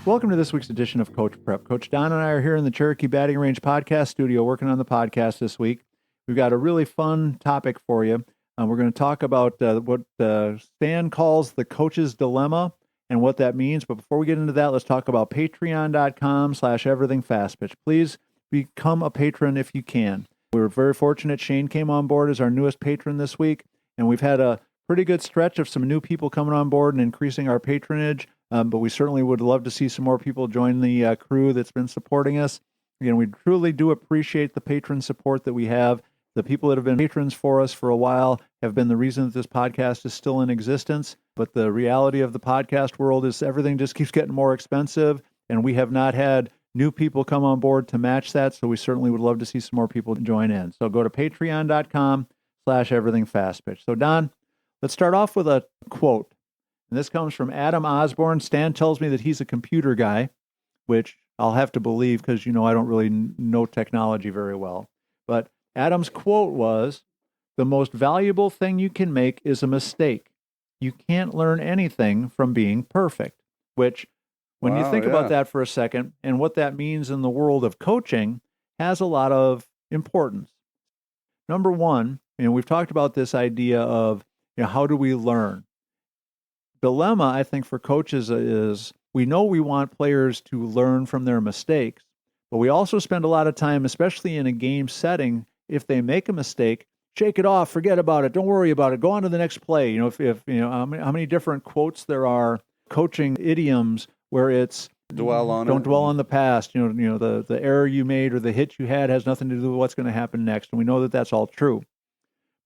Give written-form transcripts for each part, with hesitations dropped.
Welcome to this week's edition of Coach Prep. Coach Don and I are here in the Cherokee Batting Range podcast studio working on the podcast this week. We've got a really fun topic for you. We're going to talk about what Stan calls the coach's dilemma and what that means. But before we get into that, let's talk about patreon.com/everythingfastpitch. Please become a patron if you can. We're very fortunate Shane came on board as our newest patron this week, and we've had a pretty good stretch of some new people coming on board and increasing our patronage. But we certainly would love to see some more people join the crew that's been supporting us. Again, we truly do appreciate the patron support that we have. The people that have been patrons for us for a while have been the reason that this podcast is still in existence. But the reality of the podcast world is everything just keeps getting more expensive, and we have not had new people come on board to match that. So we certainly would love to see some more people join in. So go to patreon.com/everythingfastpitch. So Don, let's start off with a quote. And this comes from Adam Osborne. Stan tells me that he's a computer guy, which I'll have to believe because, I don't really know technology very well. But Adam's quote was, "The most valuable thing you can make is a mistake. You can't learn anything from being perfect," which, when you think about that for a second and what that means in the world of coaching, has a lot of importance. Number one, we've talked about this idea of, how do we learn? Dilemma, I think, for coaches is we know we want players to learn from their mistakes, but we also spend a lot of time, especially in a game setting, if they make a mistake, shake it off, forget about it, don't worry about it, go on to the next play. If how many different quotes there are, coaching idioms where it's don't dwell on the past. The error you made or the hit you had has nothing to do with what's going to happen next, and we know that that's all true.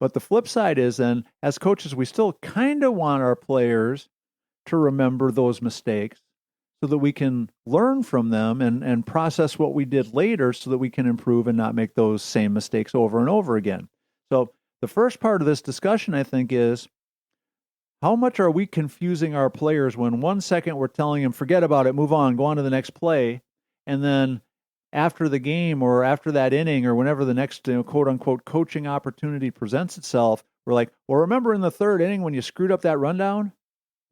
But the flip side is then, as coaches, we still kind of want our players to remember those mistakes so that we can learn from them and process what we did later so that we can improve and not make those same mistakes over and over again. So the first part of this discussion, I think, is how much are we confusing our players when 1 second we're telling them, forget about it, move on, go on to the next play, and then after the game or after that inning or whenever the next quote unquote coaching opportunity presents itself, we're like, well, remember in the third inning when you screwed up that rundown?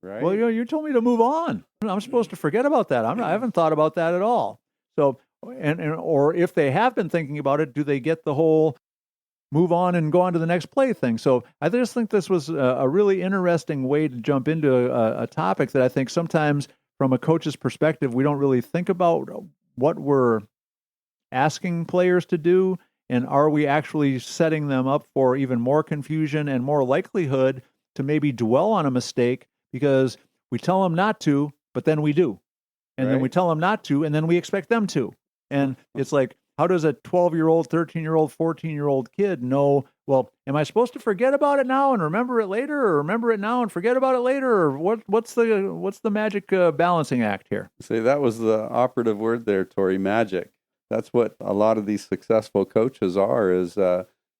Right. Well, you told me to move on. I'm supposed to forget about that. I haven't thought about that at all. So, or if they have been thinking about it, do they get the whole move on and go on to the next play thing? So I just think this was a really interesting way to jump into a topic that I think sometimes from a coach's perspective, we don't really think about what we're asking players to do, and are we actually setting them up for even more confusion and more likelihood to maybe dwell on a mistake because we tell them not to, but then we do. And then we tell them not to, and then we expect them to. And it's like, how does a 12-year-old, 13-year-old, 14-year-old kid know, well, am I supposed to forget about it now and remember it later, or remember it now and forget about it later? Or what's the magic balancing act here? See, that was the operative word there, Tori, magic. That's what a lot of these successful coaches are, is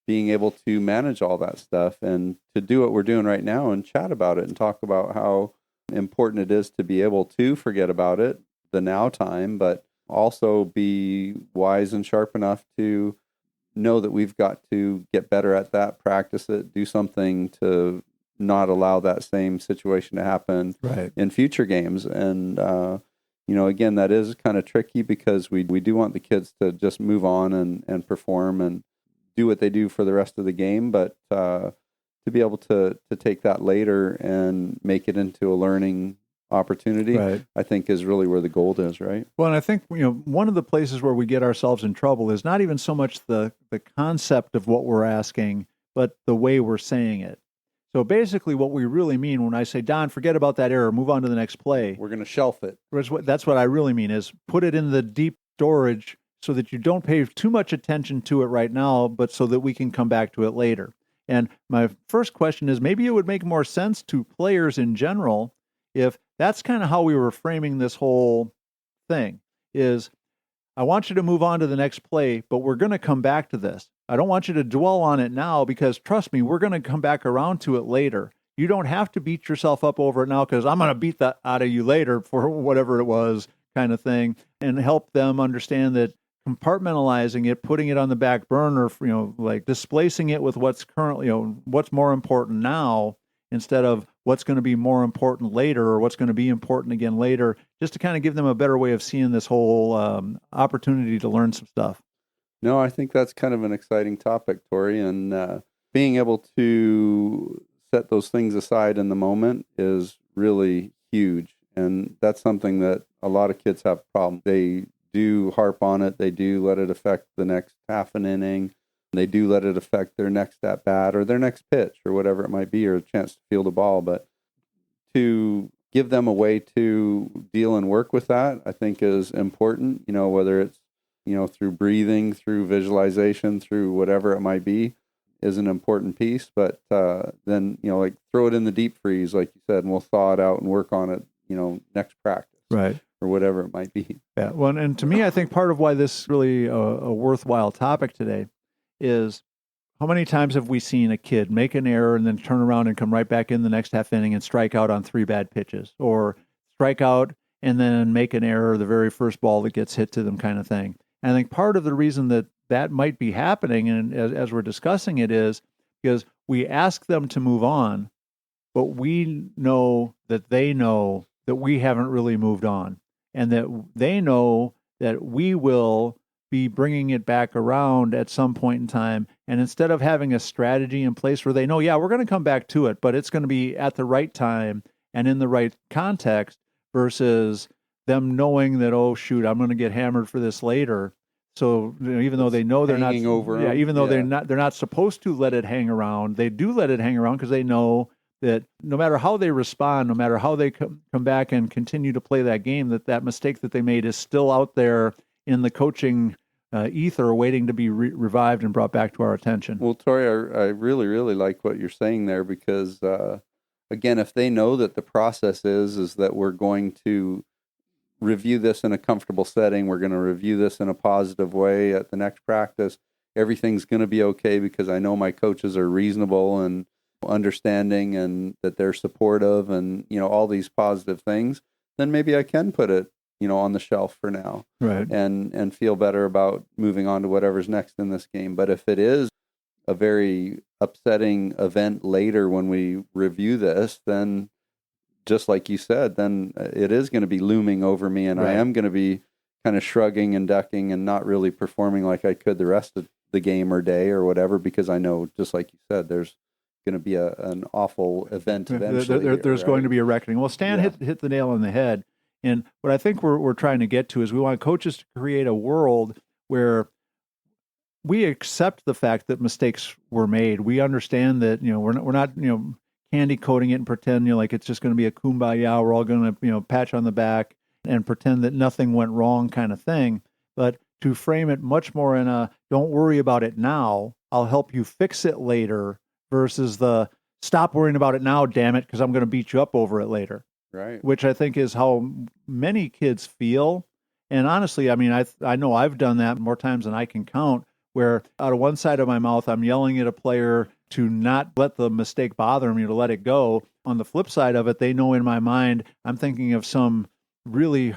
being able to manage all that stuff and to do what we're doing right now and chat about it and talk about how important it is to be able to forget about it, the now time, but also be wise and sharp enough to know that we've got to get better at that, practice it, do something to not allow that same situation to happen in future games. And, again, that is kind of tricky because we do want the kids to just move on and perform and do what they do for the rest of the game, but to be able to take that later and make it into a learning opportunity, I think is really where the gold is, right? Well, and I think, one of the places where we get ourselves in trouble is not even so much the concept of what we're asking, but the way we're saying it. So basically what we really mean when I say, Don, forget about that error, move on to the next play. We're going to shelf it. That's what I really mean, is put it in the deep storage so that you don't pay too much attention to it right now, but so that we can come back to it later. And my first question is, maybe it would make more sense to players in general if that's kind of how we were framing this whole thing, is I want you to move on to the next play, but we're going to come back to this. I don't want you to dwell on it now because, trust me, we're going to come back around to it later. You don't have to beat yourself up over it now because I'm going to beat that out of you later for whatever it was, kind of thing, and help them understand that compartmentalizing it, putting it on the back burner, like displacing it with what's currently, what's more important now, instead of what's going to be more important later or what's going to be important again later, just to kind of give them a better way of seeing this whole opportunity to learn some stuff. No, I think that's kind of an exciting topic, Tori, and being able to set those things aside in the moment is really huge. And that's something that a lot of kids have problems. They do harp on it. They do let it affect the next half an inning. They do let it affect their next at bat or their next pitch or whatever it might be, or a chance to field a ball. But to give them a way to deal and work with that, I think is important, whether it's, through breathing, through visualization, through whatever it might be, is an important piece. But then, like throw it in the deep freeze, like you said, and we'll thaw it out and work on it, next practice. Right. Or whatever it might be. Yeah. Well, and to me, I think part of why this is really a worthwhile topic today is how many times have we seen a kid make an error and then turn around and come right back in the next half inning and strike out on 3 bad pitches, or strike out and then make an error the very first ball that gets hit to them, kind of thing. And I think part of the reason that might be happening, and as we're discussing it, is because we ask them to move on, but we know that they know that we haven't really moved on, and that they know that we will be bringing it back around at some point in time. And instead of having a strategy in place where they know, yeah, we're going to come back to it, but it's going to be at the right time and in the right context, versus them knowing that, oh shoot, I'm going to get hammered for this later. So even though they know they're not, even though they're not supposed to let it hang around, they do let it hang around because they know that no matter how they respond, no matter how they come back and continue to play that game, that mistake that they made is still out there in the coaching ether, waiting to be revived and brought back to our attention. Well, Tori, I really, really like what you're saying there, because again, if they know that the process is that we're going to review this in a comfortable setting, we're going to review this in a positive way at the next practice, everything's going to be okay because I know my coaches are reasonable and understanding and that they're supportive and, all these positive things, then maybe I can put it, on the shelf for now. Right. And feel better about moving on to whatever's next in this game. But if it is a very upsetting event later when we review this, then just like you said, then it is going to be looming over me, and right. I am going to be kind of shrugging and ducking and not really performing like I could the rest of the game or day or whatever, because I know, just like you said, there's going to be an awful event eventually. There's going to be a reckoning. Well, Stan hit the nail on the head. And what I think we're trying to get to is we want coaches to create a world where we accept the fact that mistakes were made. We understand that, we're not candy coating it and pretend, like it's just going to be a kumbaya. We're all going to, patch on the back and pretend that nothing went wrong kind of thing. But to frame it much more in a, don't worry about it now, I'll help you fix it later, versus the stop worrying about it now, damn it, because I'm going to beat you up over it later. Right. Which I think is how many kids feel. And honestly, I mean, I know I've done that more times than I can count, where out of one side of my mouth, I'm yelling at a player to not let the mistake bother me, to let it go. On the flip side of it, they know in my mind, I'm thinking of some really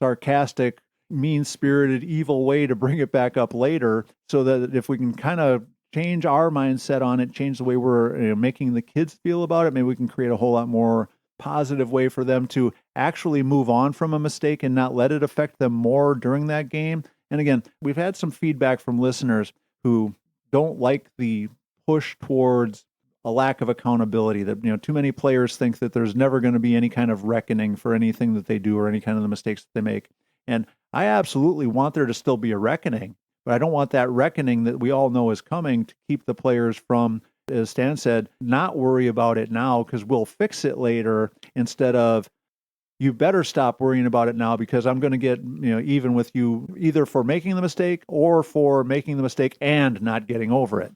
sarcastic, mean-spirited, evil way to bring it back up later, so that if we can kind of change our mindset on it, change the way we're making the kids feel about it, maybe we can create a whole lot more positive way for them to actually move on from a mistake and not let it affect them more during that game. And again, we've had some feedback from listeners who don't like the push towards a lack of accountability, that too many players think that there's never going to be any kind of reckoning for anything that they do or any kind of the mistakes that they make. And I absolutely want there to still be a reckoning, but I don't want that reckoning that we all know is coming to keep the players from, as Stan said, not worry about it now because we'll fix it later, instead of, you better stop worrying about it now because I'm going to get even with you either for making the mistake or for making the mistake and not getting over it.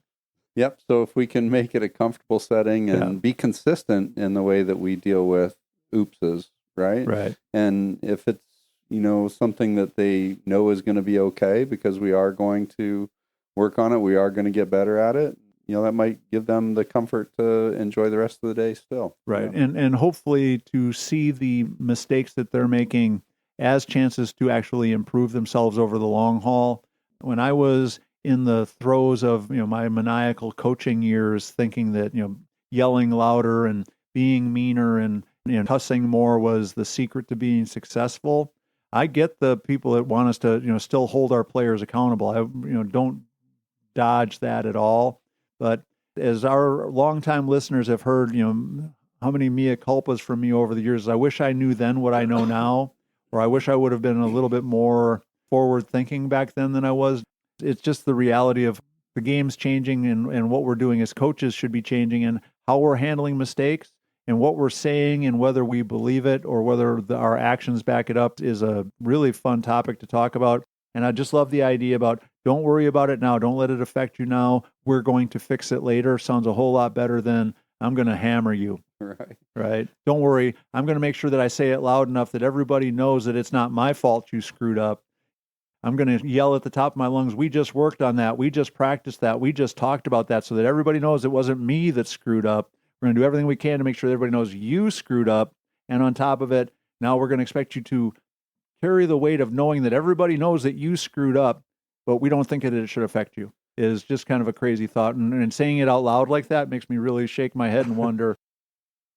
Yep. So if we can make it a comfortable setting and be consistent in the way that we deal with oopses, right? Right. And if it's, something that they know is going to be okay because we are going to work on it, we are going to get better at it, that might give them the comfort to enjoy the rest of the day still. Right. And hopefully to see the mistakes that they're making as chances to actually improve themselves over the long haul. When I was in the throes of, my maniacal coaching years, thinking that, yelling louder and being meaner and cussing more was the secret to being successful. I get the people that want us to, still hold our players accountable. I, don't dodge that at all. But as our longtime listeners have heard, how many mea culpas from me over the years. I wish I knew then what I know now, or I wish I would have been a little bit more forward thinking back then than I was. It's just the reality of the game's changing, and what we're doing as coaches should be changing, and how we're handling mistakes and what we're saying and whether we believe it or whether our actions back it up is a really fun topic to talk about. And I just love the idea about don't worry about it now. Don't let it affect you now. We're going to fix it later. Sounds a whole lot better than I'm going to hammer you. Right. Don't worry. I'm going to make sure that I say it loud enough that everybody knows that it's not my fault you screwed up. I'm going to yell at the top of my lungs. We just worked on that. We just practiced that. We just talked about that so that everybody knows it wasn't me that screwed up. We're going to do everything we can to make sure that everybody knows you screwed up. And on top of it, now we're going to expect you to carry the weight of knowing that everybody knows that you screwed up, but we don't think that it should affect you. Is just kind of a crazy thought. And saying it out loud like that makes me really shake my head and wonder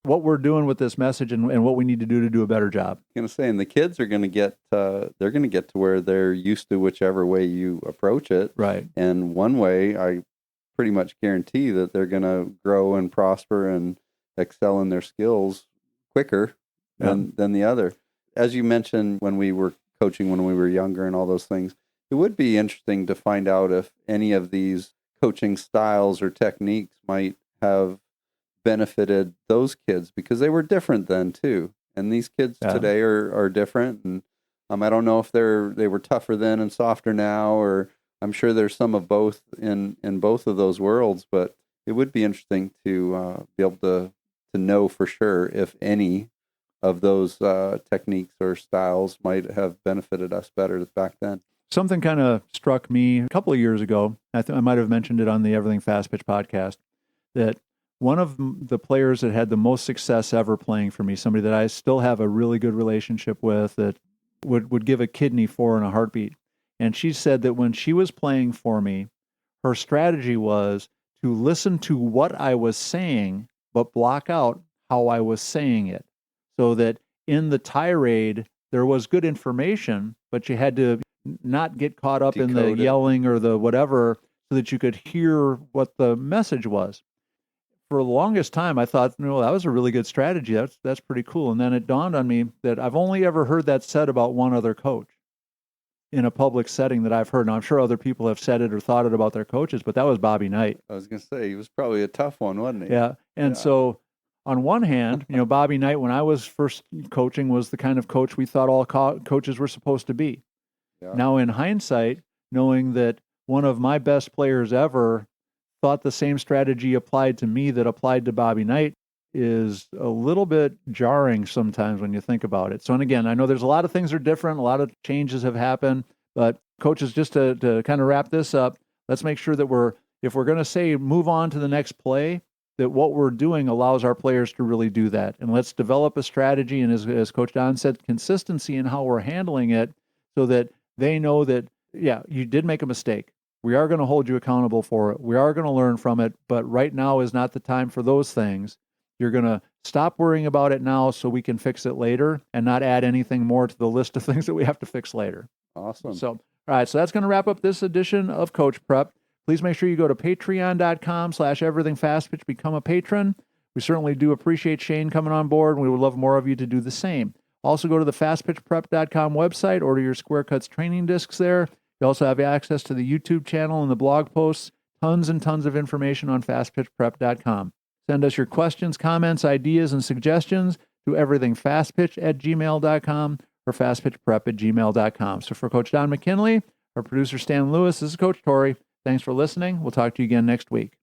what we're doing with this message and what we need to do a better job. I'm going to say, and the kids are going to get, they're going to get to where they're used to whichever way you approach it. Right. And one way, I pretty much guarantee that they're going to grow and prosper and excel in their skills quicker than the other. As you mentioned, when we were coaching, when we were younger and all those things, it would be interesting to find out if any of these coaching styles or techniques might have benefited those kids, because they were different then too. And these kids today are different. And I don't know if they were tougher then and softer now, or I'm sure there's some of both in both of those worlds. But it would be interesting to be able to know for sure if any of those techniques or styles might have benefited us better back then. Something kind of struck me a couple of years ago. I might have mentioned it on the Everything Fast Pitch podcast, that one of the players that had the most success ever playing for me, somebody that I still have a really good relationship with, that would give a kidney for in a heartbeat. And she said that when she was playing for me, her strategy was to listen to what I was saying, but block out how I was saying it. So that in the tirade, there was good information, but you had to not get caught up in the yelling or the whatever, so that you could hear what the message was. For the longest time, I thought, that was a really good strategy. That's pretty cool. And then it dawned on me that I've only ever heard that said about one other coach in a public setting that I've heard. Now, I'm sure other people have said it or thought it about their coaches, but that was Bobby Knight. I was going to say, he was probably a tough one, wasn't he? Yeah. And so on one hand, Bobby Knight, when I was first coaching, was the kind of coach we thought all coaches were supposed to be. Yeah. Now, in hindsight, knowing that one of my best players ever thought the same strategy applied to me that applied to Bobby Knight is a little bit jarring sometimes when you think about it. So, and again, I know there's a lot of things are different, a lot of changes have happened, but coaches, just to kind of wrap this up, let's make sure that if we're going to say move on to the next play, that what we're doing allows our players to really do that. And let's develop a strategy, and as Coach Don said, consistency in how we're handling it, so that they know that, you did make a mistake. We are going to hold you accountable for it. We are going to learn from it, but right now is not the time for those things. You're going to stop worrying about it now so we can fix it later and not add anything more to the list of things that we have to fix later. Awesome. So, all right, so that's going to wrap up this edition of Coach Prep. Please make sure you go to patreon.com/everythingfastpitch, become a patron. We certainly do appreciate Shane coming on board, and we would love more of you to do the same. Also, go to the fastpitchprep.com website, order your Square Cuts training discs there. You also have access to the YouTube channel and the blog posts, tons and tons of information on fastpitchprep.com. Send us your questions, comments, ideas, and suggestions to everythingfastpitch@gmail.com or fastpitchprep@gmail.com. So for Coach Don McKinley, our producer Stan Lewis, this is Coach Torrey. Thanks for listening. We'll talk to you again next week.